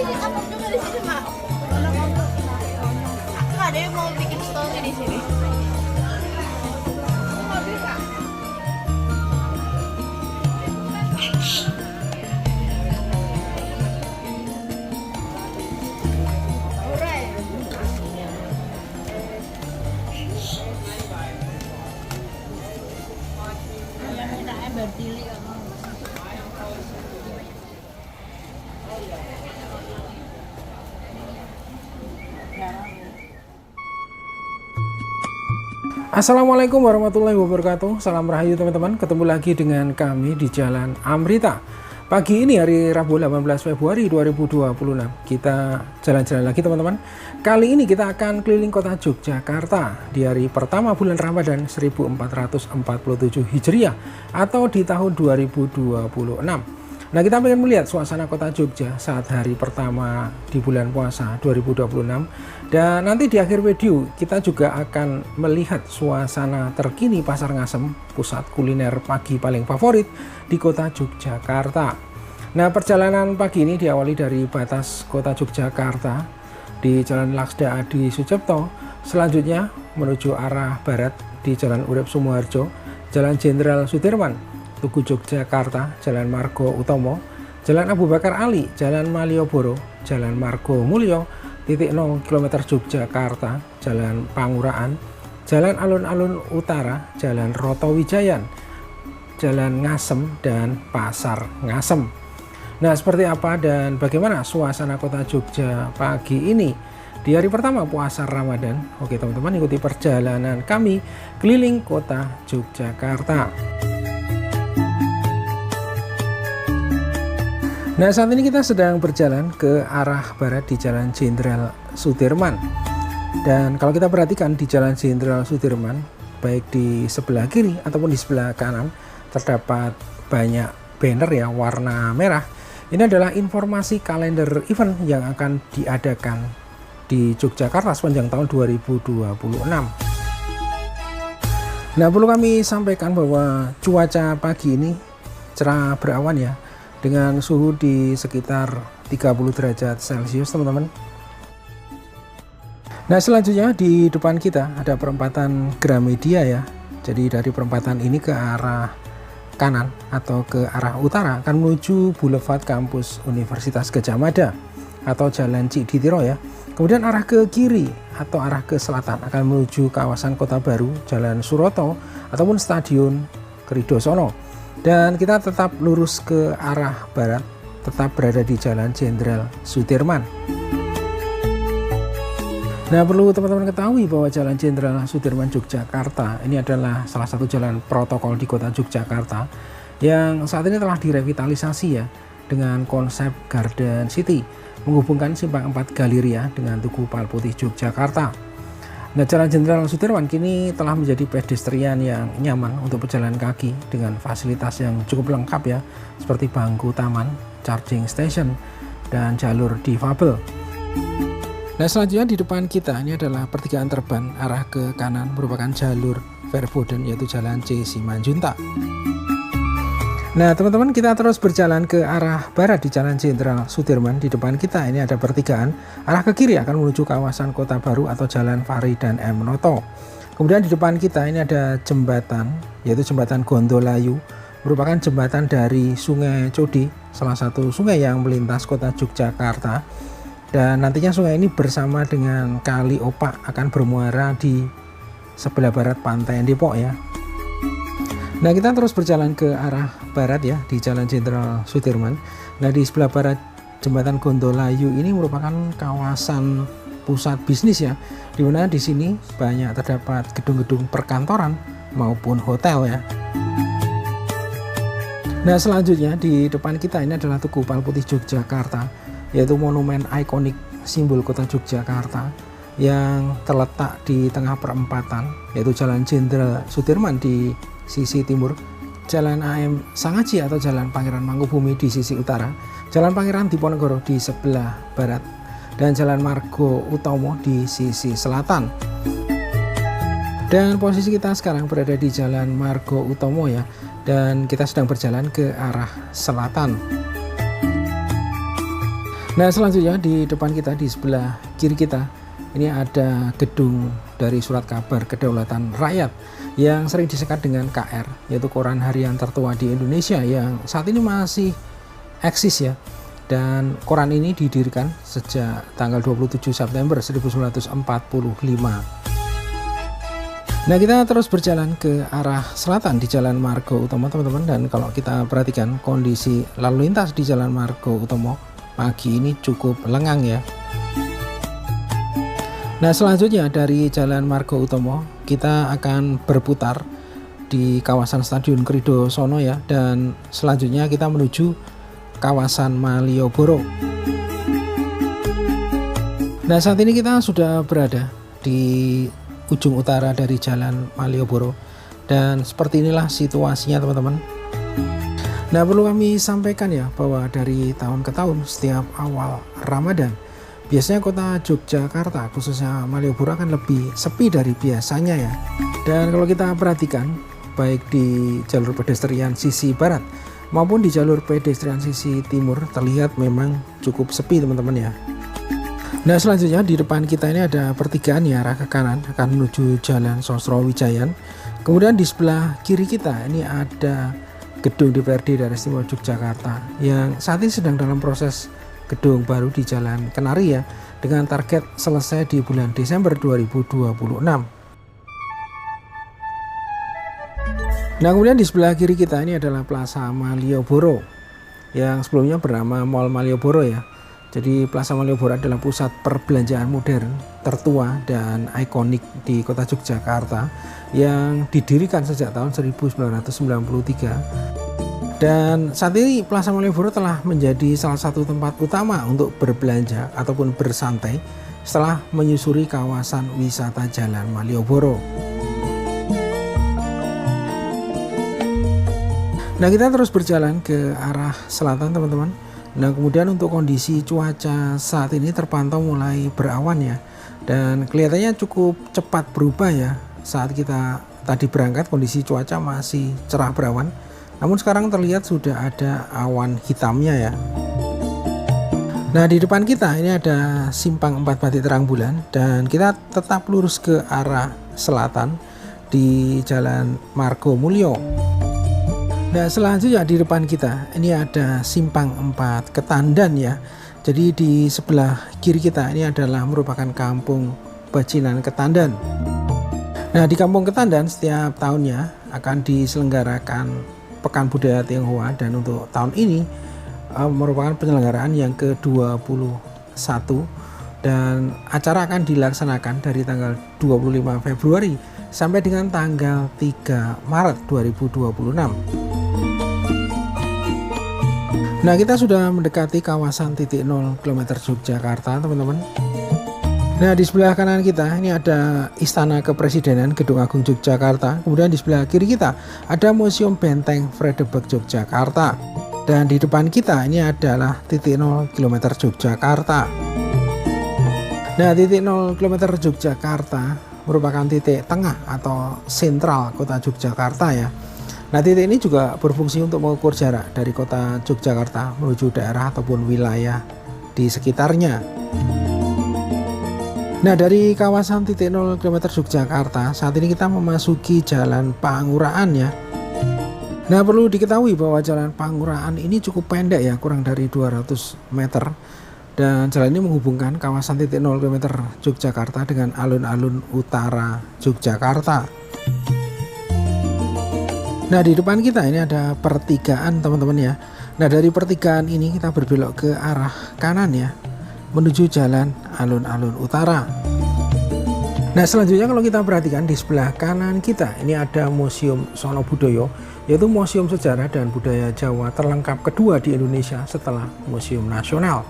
Apok juga di sini, Mak. Ada yang mau bikin story di sini. Assalamualaikum warahmatullahi wabarakatuh. Salam rahayu teman-teman. Ketemu lagi dengan kami di Jalan Amrita. Pagi ini hari Rabu 18 Februari 2026 kita jalan-jalan lagi teman-teman. Kali ini kita akan keliling kota Yogyakarta di hari pertama bulan Ramadan 1447 Hijriah atau di tahun 2026. Nah, kita ingin melihat suasana kota Jogja saat hari pertama di bulan puasa 2026. Dan nanti di akhir video kita juga akan melihat suasana terkini Pasar Ngasem, pusat kuliner pagi paling favorit di kota Yogyakarta. Nah, perjalanan pagi ini diawali dari batas kota Yogyakarta di Jalan Laksda Adi Sucipto, selanjutnya menuju arah barat di Jalan Urip Sumoharjo, Jalan Jenderal Sudirman, Tugu Yogyakarta, Jalan Margo Utomo, Jalan Abu Bakar Ali, Jalan Malioboro, Jalan Margo Mulyo, titik 0 km Yogyakarta, Jalan Pangurahan, Jalan Alun-Alun Utara, Jalan Roto Wijayan, Jalan Ngasem, dan Pasar Ngasem. Nah, seperti apa dan bagaimana suasana kota Jogja pagi ini di hari pertama puasa Ramadan? Oke teman-teman, ikuti perjalanan kami keliling kota Yogyakarta. Nah, saat ini kita sedang berjalan ke arah barat di Jalan Jenderal Sudirman. Dan kalau kita perhatikan di Jalan Jenderal Sudirman, baik di sebelah kiri ataupun di sebelah kanan, terdapat banyak banner ya warna merah. Ini adalah informasi kalender event yang akan diadakan di Yogyakarta sepanjang tahun 2026. Nah, perlu kami sampaikan bahwa cuaca pagi ini cerah berawan ya, dengan suhu di sekitar 30 derajat Celcius teman-teman. Nah, selanjutnya di depan kita ada perempatan Gramedia ya. Jadi dari perempatan ini ke arah kanan atau ke arah utara akan menuju Boulevard Kampus Universitas Gadjah Mada atau Jalan Cikditiro ya. Kemudian arah ke kiri atau arah ke selatan akan menuju kawasan Kota Baru, Jalan Suroto ataupun Stadion Kridosono. Dan kita tetap lurus ke arah barat, tetap berada di Jalan Jenderal Sudirman. Nah, perlu teman-teman ketahui bahwa Jalan Jenderal Sudirman Yogyakarta ini adalah salah satu jalan protokol di kota Yogyakarta yang saat ini telah direvitalisasi ya dengan konsep Garden City, menghubungkan Simpang 4 Galeria dengan Tugu Palputih Yogyakarta. Nah, Jalan Jenderal Sudirman kini telah menjadi pedestrian yang nyaman untuk berjalan kaki dengan fasilitas yang cukup lengkap ya, seperti bangku taman, charging station, dan jalur difabel. Nah, selanjutnya di depan kita ini adalah pertigaan Terban arah ke kanan merupakan jalur Verboden yaitu Jalan C Simanjuntak. Nah, teman-teman, kita terus berjalan ke arah barat di Jalan Jenderal Sudirman. Di depan kita ini ada pertigaan. Arah ke kiri akan menuju kawasan Kota Baru atau Jalan Fahri dan M. Noto. Kemudian di depan kita ini ada jembatan, yaitu jembatan Gondolayu, merupakan jembatan dari Sungai Codi, salah satu sungai yang melintas kota Yogyakarta. Dan nantinya sungai ini bersama dengan Kali Opak akan bermuara di sebelah barat Pantai Depok ya. Nah, kita terus berjalan ke arah barat ya di Jalan Jenderal Sudirman. Nah, di sebelah barat jembatan Gondolayu ini merupakan kawasan pusat bisnis ya, di mana di sini banyak terdapat gedung-gedung perkantoran maupun hotel ya. Nah, selanjutnya di depan kita ini adalah Tugu Palputih Yogyakarta, yaitu monumen ikonik simbol kota Yogyakarta yang terletak di tengah perempatan, yaitu Jalan Jenderal Sudirman di sisi timur, Jalan AM Sangaji atau Jalan Pangeran Mangkubumi di sisi utara, Jalan Pangeran Diponegoro di sebelah barat, dan Jalan Margo Utomo di sisi selatan. Dan posisi kita sekarang berada di Jalan Margo Utomo ya, dan kita sedang berjalan ke arah selatan. Nah, selanjutnya di depan kita, di sebelah kiri kita, ini ada gedung dari Surat Kabar Kedaulatan Rakyat yang sering disekat dengan KR, yaitu koran harian tertua di Indonesia yang saat ini masih eksis ya. Dan koran ini didirikan sejak tanggal 27 September 1945. Nah, kita terus berjalan ke arah selatan di Jalan Margo Utomo, teman-teman. Dan kalau kita perhatikan kondisi lalu lintas di Jalan Margo Utomo pagi ini cukup lengang ya. Nah, selanjutnya dari Jalan Margo Utomo kita akan berputar di kawasan Stadion Kridosono ya, dan selanjutnya kita menuju kawasan Malioboro. Nah, saat ini kita sudah berada di ujung utara dari Jalan Malioboro, dan seperti inilah situasinya, teman-teman. Nah, perlu kami sampaikan ya bahwa dari tahun ke tahun setiap awal Ramadan biasanya kota Yogyakarta khususnya Malioboro akan lebih sepi dari biasanya ya. Dan kalau kita perhatikan baik di jalur pedestrian sisi barat maupun di jalur pedestrian sisi timur terlihat memang cukup sepi, teman-teman ya. Nah, selanjutnya di depan kita ini ada pertigaan ya, arah ke kanan akan menuju Jalan Sosrowijayan. Kemudian di sebelah kiri kita ini ada gedung DPRD Daerah Istimewa Yogyakarta yang saat ini sedang dalam proses gedung baru di Jalan Kenari ya, dengan target selesai di bulan Desember 2026. Nah, kemudian di sebelah kiri kita ini adalah Plaza Malioboro yang sebelumnya bernama Mall Malioboro ya. Jadi Plaza Malioboro adalah pusat perbelanjaan modern tertua dan ikonik di kota Yogyakarta yang didirikan sejak tahun 1993. Dan saat ini Plaza Malioboro telah menjadi salah satu tempat utama untuk berbelanja ataupun bersantai setelah menyusuri kawasan wisata Jalan Malioboro. Nah, kita terus berjalan ke arah selatan, teman-teman. Nah, kemudian untuk kondisi cuaca saat ini terpantau mulai berawan ya, dan kelihatannya cukup cepat berubah ya. Saat kita tadi berangkat kondisi cuaca masih cerah berawan, namun sekarang terlihat sudah ada awan hitamnya ya. Nah, di depan kita ini ada simpang 4 batik terang bulan, dan kita tetap lurus ke arah selatan di Jalan Margo Mulyo. Nah, selanjutnya di depan kita ini ada simpang 4 Ketandan ya. Jadi di sebelah kiri kita ini adalah merupakan kampung Bacilan Ketandan. Nah, di kampung Ketandan setiap tahunnya akan diselenggarakan Pekan Budaya Tionghoa, dan untuk tahun ini merupakan penyelenggaraan yang ke-21, dan acara akan dilaksanakan dari tanggal 25 Februari sampai dengan tanggal 3 Maret 2026. Nah, kita sudah mendekati kawasan titik 0 km Yogyakarta, teman-teman. Nah, di sebelah kanan kita ini ada Istana Kepresidenan Gedung Agung Yogyakarta. Kemudian di sebelah kiri kita ada Museum Benteng Vredenburg Yogyakarta. Dan di depan kita ini adalah titik 0 km Yogyakarta. Nah, titik 0 km Yogyakarta merupakan titik tengah atau sentral kota Yogyakarta ya. Nah, titik ini juga berfungsi untuk mengukur jarak dari kota Yogyakarta menuju daerah ataupun wilayah di sekitarnya. Nah, dari kawasan titik 0 km Yogyakarta saat ini kita memasuki Jalan Pangurahan ya. Nah, perlu diketahui bahwa Jalan Pangurahan ini cukup pendek ya, kurang dari 200 meter. Dan jalan ini menghubungkan kawasan titik 0 km Yogyakarta dengan alun-alun utara Yogyakarta. Nah, di depan kita ini ada pertigaan, teman-teman ya. Nah, dari pertigaan ini kita berbelok ke arah kanan ya, menuju jalan alun-alun utara. Nah, selanjutnya kalau kita perhatikan di sebelah kanan kita ini ada Museum Sono Budoyo, yaitu museum sejarah dan budaya Jawa terlengkap kedua di Indonesia setelah Museum Nasional.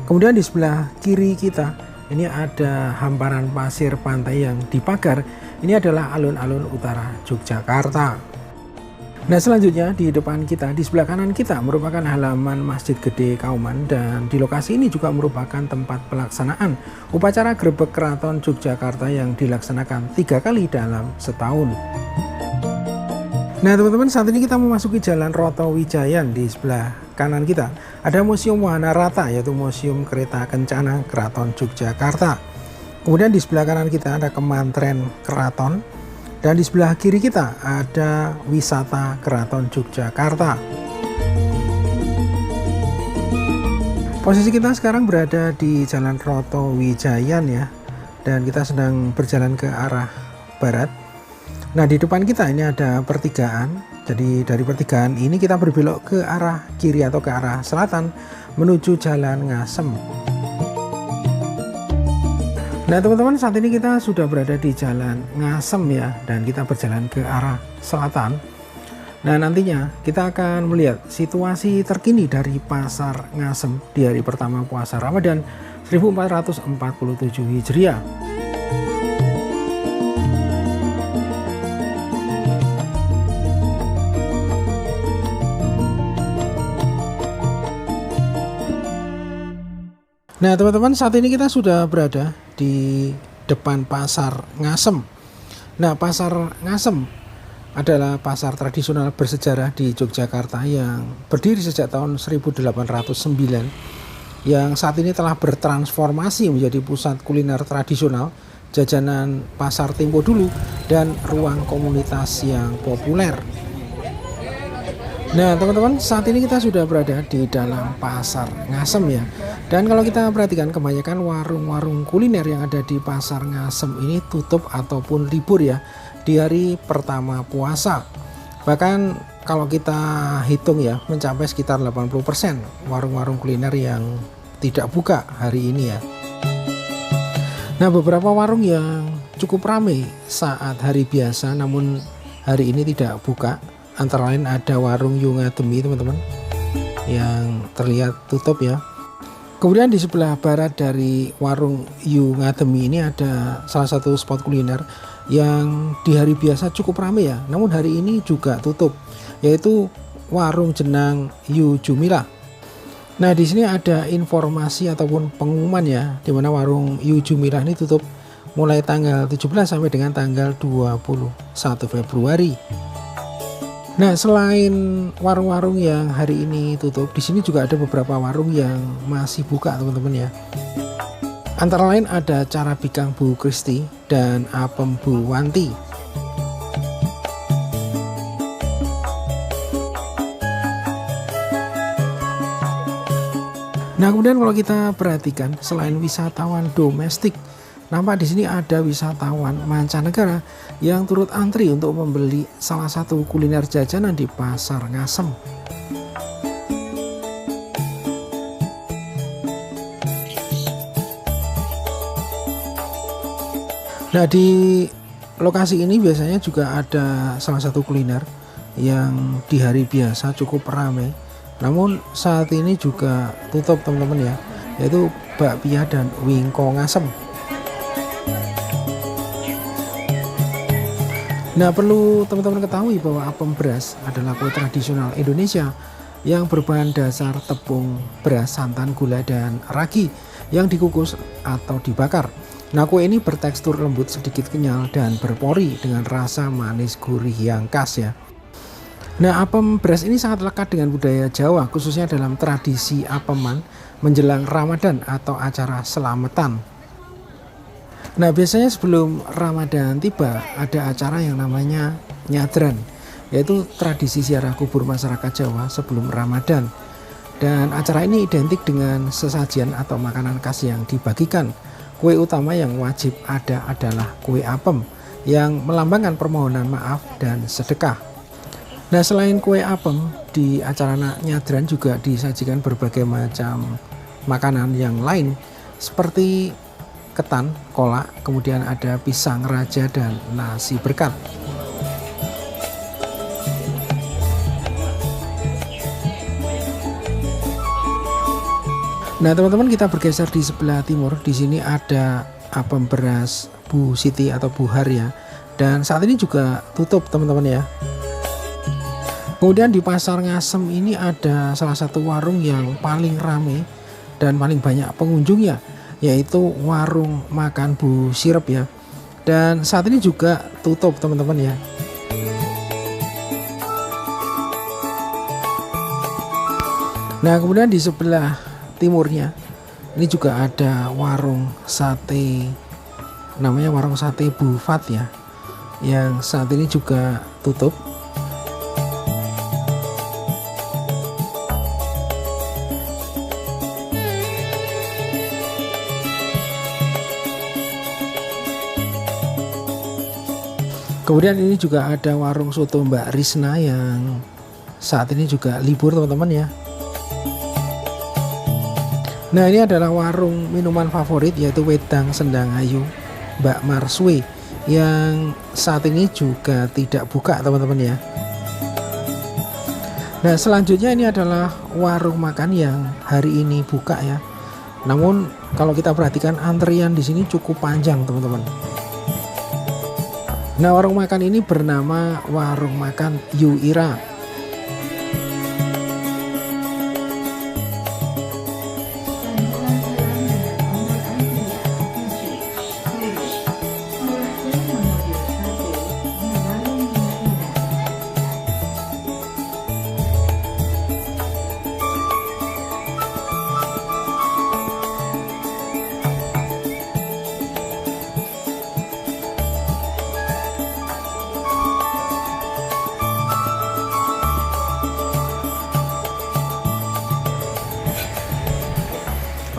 Kemudian di sebelah kiri kita ini ada hamparan pasir pantai yang dipagar. Ini adalah alun-alun utara Yogyakarta. Nah, selanjutnya di depan kita, di sebelah kanan kita merupakan halaman Masjid Gede Kauman, dan di lokasi ini juga merupakan tempat pelaksanaan upacara Grebek Keraton Yogyakarta yang dilaksanakan 3 kali dalam setahun. Nah, teman-teman, saat ini kita memasuki Jalan Roto Wijayan di sebelah kanan kita ada Museum Wahana Rata, yaitu Museum Kereta Kencana Keraton Yogyakarta. Kemudian di sebelah kanan kita ada Kemantren Keraton, dan di sebelah kiri kita ada Wisata Keraton Yogyakarta. Posisi kita sekarang berada di Jalan Roto Wijayan ya, dan kita sedang berjalan ke arah barat. Nah, di depan kita ini ada pertigaan. Jadi dari pertigaan ini kita berbelok ke arah kiri atau ke arah selatan menuju Jalan Ngasem. Nah teman-teman, saat ini kita sudah berada di Jalan Ngasem ya, dan kita berjalan ke arah selatan. Nah nantinya kita akan melihat situasi terkini dari Pasar Ngasem di hari pertama puasa Ramadan 1447 Hijriah. Nah teman-teman, saat ini kita sudah berada di depan Pasar Ngasem. Nah, Pasar Ngasem adalah pasar tradisional bersejarah di Yogyakarta yang berdiri sejak tahun 1809, yang saat ini telah bertransformasi menjadi pusat kuliner tradisional, jajanan pasar tempo dulu, dan ruang komunitas yang populer. Nah teman-teman, saat ini kita sudah berada di dalam Pasar Ngasem ya. Dan kalau kita perhatikan, kebanyakan warung-warung kuliner yang ada di Pasar Ngasem ini tutup ataupun libur ya di hari pertama puasa. Bahkan kalau kita hitung ya, mencapai sekitar 80% warung-warung kuliner yang tidak buka hari ini ya. Nah, beberapa warung yang cukup ramai saat hari biasa namun hari ini tidak buka, antara lain ada warung Yungademi teman-teman yang terlihat tutup ya. Kemudian di sebelah barat dari warung Yungademi ini ada salah satu spot kuliner yang di hari biasa cukup ramai ya, namun hari ini juga tutup, yaitu warung jenang Yu Jumilah. Nah di sini ada informasi ataupun pengumuman ya, di mana warung Yu Jumilah ini tutup mulai tanggal 17 sampai dengan tanggal 21 Februari. Nah, selain warung-warung yang hari ini tutup, di sini juga ada beberapa warung yang masih buka, teman-teman ya. Antara lain ada Cara Bikang Bu Kristi dan Apem Bu Wanti. Nah, kemudian kalau kita perhatikan, selain wisatawan domestik, nampak di sini ada wisatawan mancanegara yang turut antri untuk membeli salah satu kuliner jajanan di Pasar Ngasem. Nah, di lokasi ini biasanya juga ada salah satu kuliner yang di hari biasa cukup ramai, namun saat ini juga tutup teman-teman ya, yaitu bakpia dan wingko Ngasem. Nah, perlu teman-teman ketahui bahwa apem beras adalah kue tradisional Indonesia yang berbahan dasar tepung, beras, santan, gula, dan ragi yang dikukus atau dibakar. Nah, kue ini bertekstur lembut, sedikit kenyal, dan berpori dengan rasa manis gurih yang khas ya. Nah, apem beras ini sangat lekat dengan budaya Jawa, khususnya dalam tradisi apeman menjelang Ramadan atau acara selamatan. Nah, biasanya sebelum Ramadan tiba ada acara yang namanya nyadran, yaitu tradisi ziarah kubur masyarakat Jawa sebelum Ramadan. Dan acara ini identik dengan sesajian atau makanan khas yang dibagikan. Kue utama yang wajib ada adalah kue apem yang melambangkan permohonan maaf dan sedekah. Nah, selain kue apem, di acara nyadran juga disajikan berbagai macam makanan yang lain seperti ketan, kolak, kemudian ada pisang raja dan nasi berkat. Nah, teman-teman, kita bergeser di sebelah timur. Di sini ada apem beras Bu Siti atau Bu Harya, dan saat ini juga tutup teman-teman ya. Kemudian di Pasar Ngasem ini ada salah satu warung yang paling ramai dan paling banyak pengunjungnya, yaitu warung makan Bu Sirep ya, dan saat ini juga tutup teman-teman ya. Nah, kemudian di sebelah timurnya ini juga ada warung sate, namanya warung sate Bufat ya, yang saat ini juga tutup. Kemudian ini juga ada warung soto Mbak Risna yang saat ini juga libur teman-teman ya. Nah, ini adalah warung minuman favorit yaitu Wedang Sendang Ayu Mbak Marswe yang saat ini juga tidak buka teman-teman ya. Nah, selanjutnya ini adalah warung makan yang hari ini buka ya. Namun kalau kita perhatikan antrian di sini cukup panjang teman-teman. Nah, warung makan ini bernama Warung Makan Yu Ira.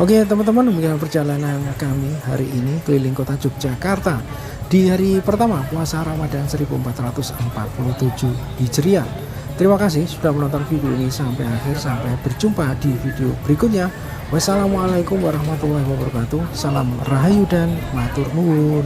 Oke teman-teman, demikian perjalanan kami hari ini keliling kota Yogyakarta di hari pertama puasa Ramadan 1447 Hijriah. Terima kasih sudah menonton video ini sampai akhir. Sampai berjumpa di video berikutnya. Wassalamualaikum warahmatullahi wabarakatuh. Salam rahayu dan matur nuwun.